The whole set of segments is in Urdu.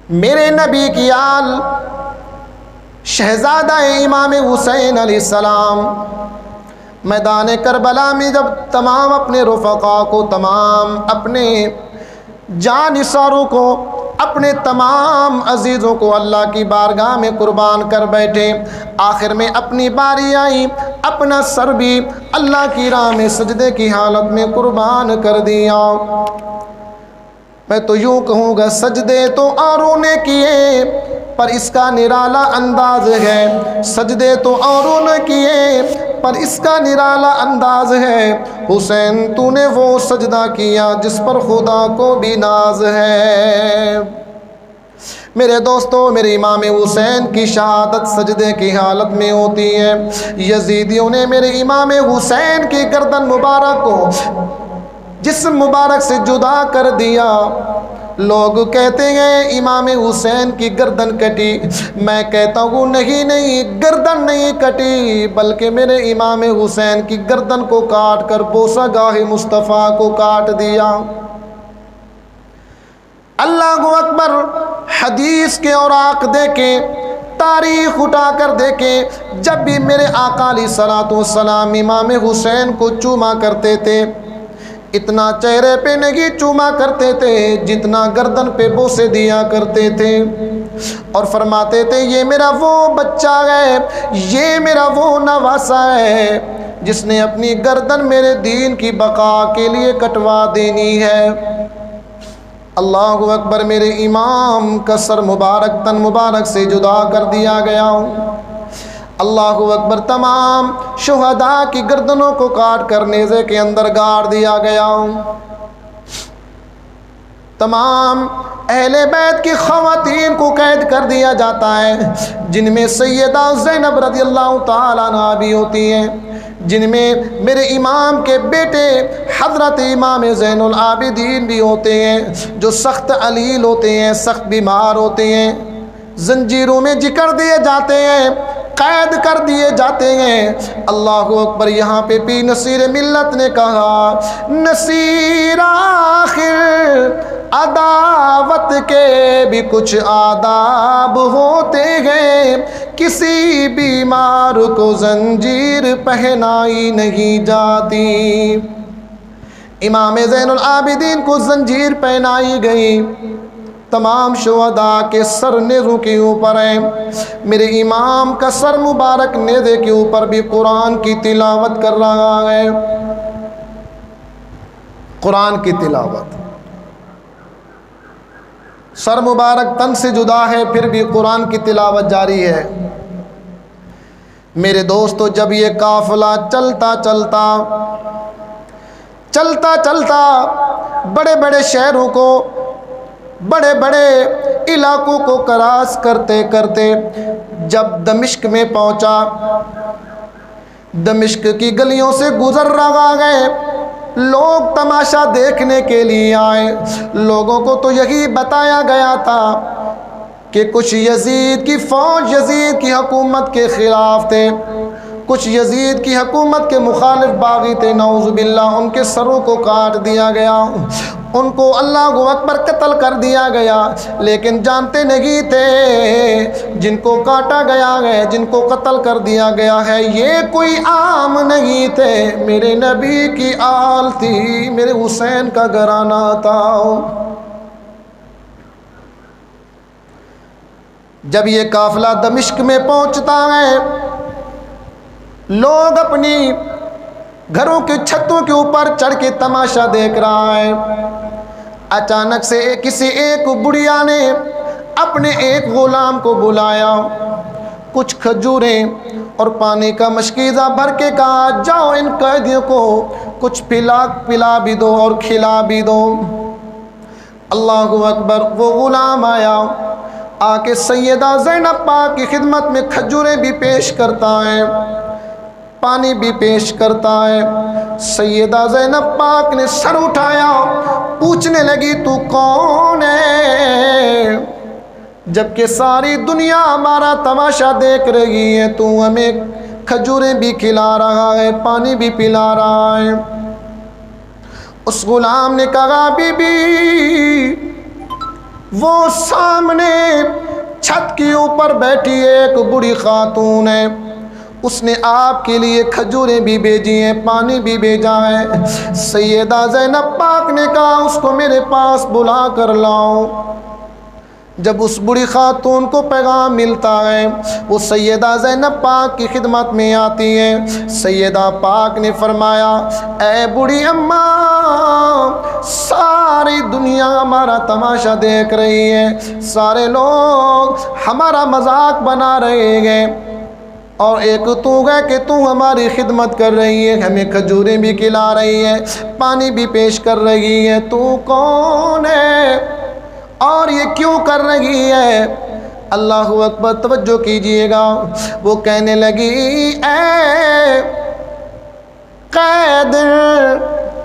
میرے نبی کی آل شہزادہ امام حسین علیہ السلام میدان کربلا میں جب تمام اپنے رفقا کو، تمام اپنے جانثاروں کو، اپنے تمام عزیزوں کو اللہ کی بارگاہ میں قربان کر بیٹھے، آخر میں اپنی باری آئی، اپنا سر بھی اللہ کی راہ میں سجدے کی حالت میں قربان کر دیا۔ میں تو یوں کہوں گا سجدے تو اوروں نے کیے پر اس کا نرالا انداز ہے، سجدے تو اوروں نے کیے پر اس کا نرالا انداز ہے، حسین تو نے وہ سجدہ کیا جس پر خدا کو بھی ناز ہے۔ میرے دوستو، میرے امام حسین کی شہادت سجدے کی حالت میں ہوتی ہے۔ یزیدیوں نے میرے امام حسین کی گردن مبارک کو جسم مبارک سے جدا کر دیا۔ لوگ کہتے ہیں امام حسین کی گردن کٹی، میں کہتا ہوں نہیں، گردن نہیں کٹی، بلکہ میرے امام حسین کی گردن کو کاٹ کر بوسہ گاہ مصطفیٰ کو کاٹ دیا۔ اللہ اکبر۔ حدیث کے اوراق دیکھیں، تاریخ اٹھا کر دیکھیں، جب بھی میرے آقا علیہ الصلوۃ والسلام امام حسین کو چوما کرتے تھے، اتنا چہرے پہ نہیں چوما کرتے تھے جتنا گردن پہ بوسے دیا کرتے تھے، اور فرماتے تھے یہ میرا وہ بچہ ہے، یہ میرا وہ نواسا ہے جس نے اپنی گردن میرے دین کی بقا کے لیے کٹوا دینی ہے۔ اللہ اکبر۔ میرے امام کا سر مبارک تن مبارک سے جدا کر دیا گیا۔ اللہ اکبر۔ تمام شہداء کی گردنوں کو کاٹ کر نیزے کے اندر گاڑ دیا گیا۔ تمام اہل بیت کی خواتین کو قید کر دیا جاتا ہے، جن میں سیدہ زینب رضی اللہ تعالیٰ عنہا بھی ہوتی ہیں، جن میں میرے امام کے بیٹے حضرت امام زین العابدین بھی ہوتے ہیں، جو سخت علیل ہوتے ہیں، سخت بیمار ہوتے ہیں، زنجیروں میں جکڑ دیے جاتے ہیں، قید کر دیے جاتے ہیں۔ اللہ اکبر۔ یہاں پہ بھی نصیر ملت نے کہا، نصیر آخر عداوت کے بھی کچھ آداب ہوتے ہیں، کسی بیمار کو زنجیر پہنائی نہیں جاتی۔ امام زین العابدین کو زنجیر پہنائی گئی، تمام شہداء کے سر نیزوں کے اوپر ہیں، میرے امام کا سر مبارک نیزے کے اوپر بھی قرآن کی تلاوت کر رہا ہے، قرآن کی تلاوت، سر مبارک تن سے جدا ہے پھر بھی قرآن کی تلاوت جاری ہے۔ میرے دوستو، جب یہ قافلہ چلتا بڑے بڑے شہروں کو، بڑے بڑے علاقوں کو کراس کرتے کرتے جب دمشق میں پہنچا، دمشق کی گلیوں سے گزر رہا ہے، لوگ تماشا دیکھنے کے لیے آئے۔ لوگوں کو تو یہی بتایا گیا تھا کہ کچھ یزید کی فوج یزید کی حکومت کے خلاف تھے، کچھ یزید کی حکومت کے مخالف باغی تھے، نعوذ باللہ، ان کے سروں کو کاٹ دیا گیا، ان کو اللہ اکبر قتل کر دیا گیا، لیکن جانتے نہیں تھے جن کو کاٹا گیا ہے، جن کو قتل کر دیا گیا ہے، یہ کوئی عام نہیں تھے، میرے نبی کی آل تھی، میرے حسین کا گھرانہ تھا۔ جب یہ قافلہ دمشق میں پہنچتا ہے، لوگ اپنی گھروں کے چھتوں کے اوپر چڑھ کے تماشا دیکھ رہا ہے۔ اچانک سے کسی ایک بڑھیا نے اپنے ایک غلام کو بلایا، کچھ کھجوریں اور پانی کا مشکیزہ بھر کے کہا، جاؤ ان قیدیوں کو کچھ پلا بھی دو اور کھلا بھی دو۔ اللہ اکبر۔ وہ غلام آیا، آ کے سیدہ زینب پاک کی خدمت میں کھجوریں بھی پیش کرتا ہے، پانی بھی پیش کرتا ہے۔ سیدہ زینب پاک نے سر اٹھایا، پوچھنے لگی تو کون ہے؟ جبکہ ساری دنیا ہمارا تماشا دیکھ رہی ہے، تو ہمیں کھجوریں بھی کھلا رہا ہے، پانی بھی پلا رہا ہے۔ اس غلام نے کہا، بی بی وہ سامنے چھت کے اوپر بیٹھی ایک بوڑھی خاتون ہے، اس نے آپ کے لیے کھجوریں بھی بھیجی ہیں، پانی بھی بھیجا ہے۔ سیدہ زینب پاک نے کہا اس کو میرے پاس بلا کر لاؤ۔ جب اس بڑی خاتون کو پیغام ملتا ہے، وہ سیدہ زینب پاک کی خدمت میں آتی ہے۔ سیدہ پاک نے فرمایا، اے بڑی اماں، ساری دنیا ہمارا تماشا دیکھ رہی ہے، سارے لوگ ہمارا مذاق بنا رہے ہیں، اور ایک تو ہے کہ تو ہماری خدمت کر رہی ہے، ہمیں کھجوریں بھی کھلا رہی ہے، پانی بھی پیش کر رہی ہے، تو کون ہے اور یہ کیوں کر رہی ہے؟ اللہ اکبر، توجہ کیجئے گا۔ وہ کہنے لگی، اے قید،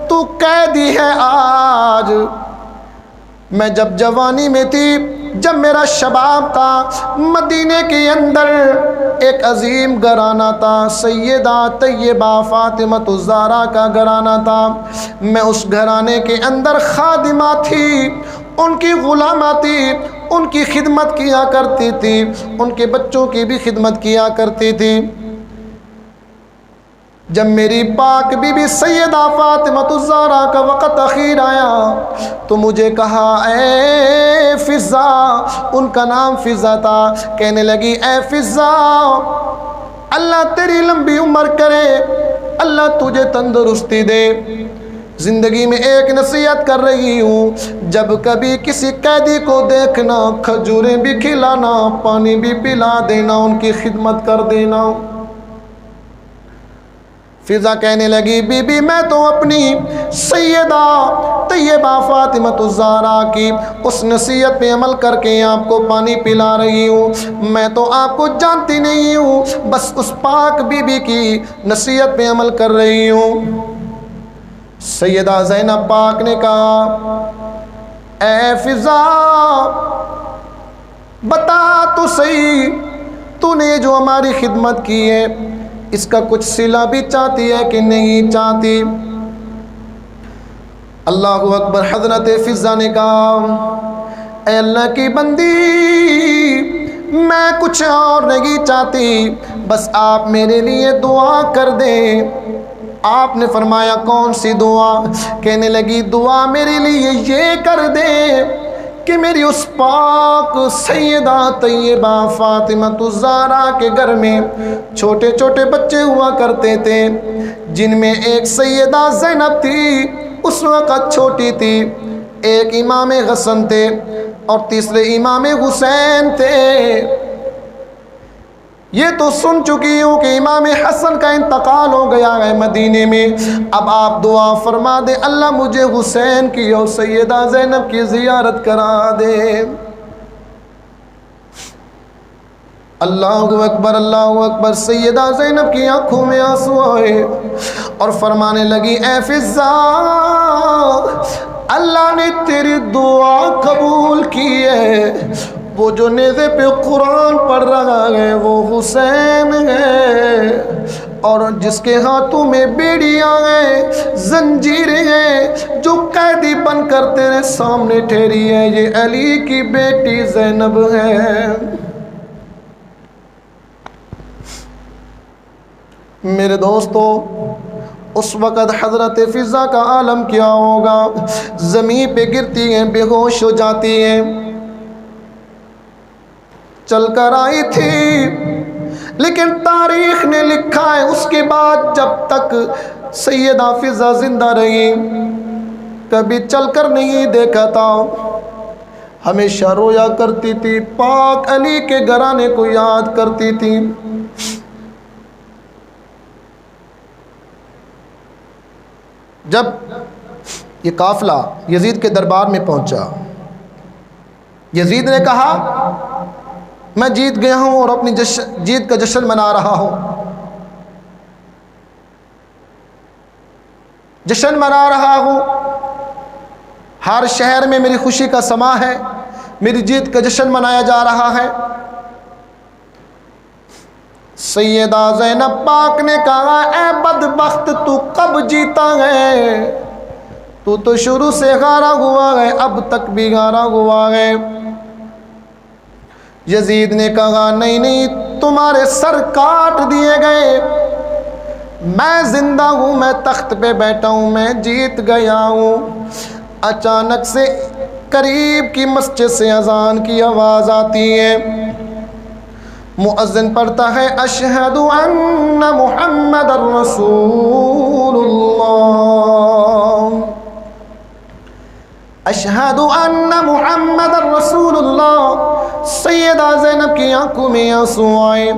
تو قیدی ہے آج۔ میں جب جوانی میں تھی، جب میرا شباب تھا، مدینے کے اندر ایک عظیم گھرانہ تھا، سیدہ طیبہ فاطمہ الزہرا کا گھرانہ تھا۔ میں اس گھرانے کے اندر خادمہ تھی، ان کی غلامہ تھی، ان کی خدمت کیا کرتی تھی، ان کے بچوں کی بھی خدمت کیا کرتی تھی۔ جب میری پاک بی بی سیدہ فاطمہ الزہرا کا وقت اخیر آیا تو مجھے کہا، اے فضہ، ان کا نام فضہ تھا، کہنے لگی، اے فضہ، اللہ تیری لمبی عمر کرے، اللہ تجھے تندرستی دے۔ زندگی میں ایک نصیحت کر رہی ہوں، جب کبھی کسی قیدی کو دیکھنا، کھجوریں بھی کھلانا، پانی بھی پلا دینا، ان کی خدمت کر دینا۔ فضہ کہنے لگی، بی بی میں تو اپنی سیدہ طیبہ فاطمہ الزہرا کی اس نصیحت پہ عمل کر کے آپ کو پانی پلا رہی ہوں، میں تو آپ کو جانتی نہیں ہوں، بس اس پاک بی بی کی نصیحت پہ عمل کر رہی ہوں۔ سیدہ زینب پاک نے کہا، اے فضہ، بتا تو صحیح، تو نے جو ہماری خدمت کی ہے، اس کا کچھ صلہ بھی چاہتی ہے کہ نہیں چاہتی؟ اللہ اکبر۔ حضرت فضہ نے کہا، اے اللہ کی بندی، میں کچھ اور نہیں چاہتی، بس آپ میرے لیے دعا کر دیں۔ آپ نے فرمایا، کون سی دعا؟ کہنے لگی، دعا میرے لیے یہ کر دے کہ میری اس پاک سیدہ طیبہ فاطمہ الزہرا کے گھر میں چھوٹے چھوٹے بچے ہوا کرتے تھے، جن میں ایک سیدہ زینب تھی، اس وقت چھوٹی تھی، ایک امام حسن تھے اور تیسرے امام حسین تھے۔ یہ تو سن چکی ہوں کہ امام حسن کا انتقال ہو گیا ہے مدینے میں، اب آپ دعا فرما دے، اللہ مجھے حسین کی اور سیدہ زینب کی زیارت کرا دے۔ اللہ اکبر، اللہ اکبر۔ سیدہ زینب کی آنکھوں میں آنسو آئے اور فرمانے لگی، اے فضہ، اللہ نے تیری دعا قبول کی ہے، وہ جو نیزے پہ قرآن پڑھ رہا ہے وہ حسین ہے، اور جس کے ہاتھوں میں بیڑیاں ہیں، زنجیریں ہیں، جو قیدی بن کر تیرے سامنے ٹھہری ہے، یہ علی کی بیٹی زینب ہے۔ میرے دوستو، اس وقت حضرت فضہ کا عالم کیا ہوگا؟ زمین پہ گرتی ہیں، بے ہوش ہو جاتی ہیں۔ چل کر آئی تھی، لیکن تاریخ نے لکھا ہے اس کے بعد جب تک سیدہ فضہ زندہ رہی، کبھی چل کر نہیں دیکھا تھا، ہمیشہ رویا کرتی تھی، پاک علی کے گھرانے کو یاد کرتی تھی۔ جب یہ قافلہ یزید کے دربار میں پہنچا، یزید نے کہا، میں جیت گیا ہوں اور اپنی جیت کا جشن منا رہا ہوں، جشن منا رہا ہوں، ہر شہر میں میری خوشی کا سما ہے، میری جیت کا جشن منایا جا رہا ہے۔ سیدہ زینب پاک نے کہا، اے بدبخت، تو کب جیتا ہے؟ تو شروع سے غارہ ہوا ہے، اب تک بھی غارہ ہوا ہے۔ یزید نے کہا نہیں نہیں، تمہارے سر کاٹ دیے گئے، میں زندہ ہوں، میں تخت پہ بیٹھا ہوں، میں جیت گیا ہوں۔ اچانک سے قریب کی مسجد سے اذان کی آواز آتی ہے، مؤذن پڑھتا ہے اشہد ان محمد رسول اللہ، اشہد ان محمد رسول اللہ۔ سیدہ زینب کی آنکھوں میں آنسو آئے،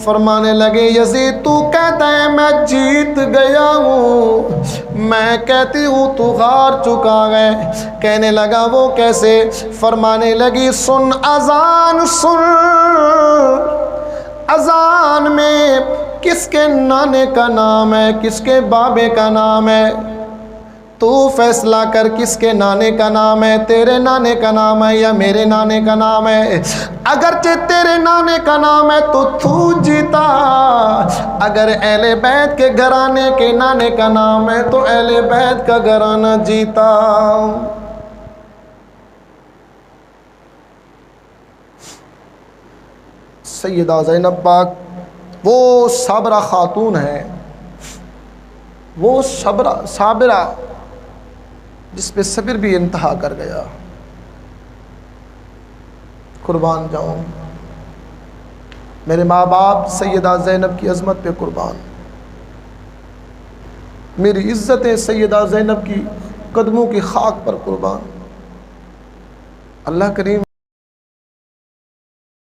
فرمانے لگے یزید تو کہتا ہے میں جیت گیا ہوں، میں کہتی ہوں تو ہار چکا ہے۔ کہنے لگا وہ کیسے؟ فرمانے لگی سن اذان، سن اذان میں کس کے نانے کا نام ہے، کس کے بابے کا نام ہے، تو فیصلہ کر کس کے نانے کا نام ہے، تیرے نانے کا نام ہے یا میرے نانے کا نام ہے۔ اگرچہ تیرے نانے کا نام ہے تو جیتا، اگر اہل بیت کے گھرانے کے نانے کا نام ہے تو اہل بیت کا گھرانہ جیتا۔ سیدہ زینب پاک وہ صابرہ خاتون ہے، وہ صابرہ جس پہ صبر بھی انتہا کر گیا۔ قربان جاؤں میرے ماں باپ سیدہ زینب کی عظمت پہ قربان، میری عزت سیدہ زینب کی قدموں کی خاک پر قربان۔ اللہ کریم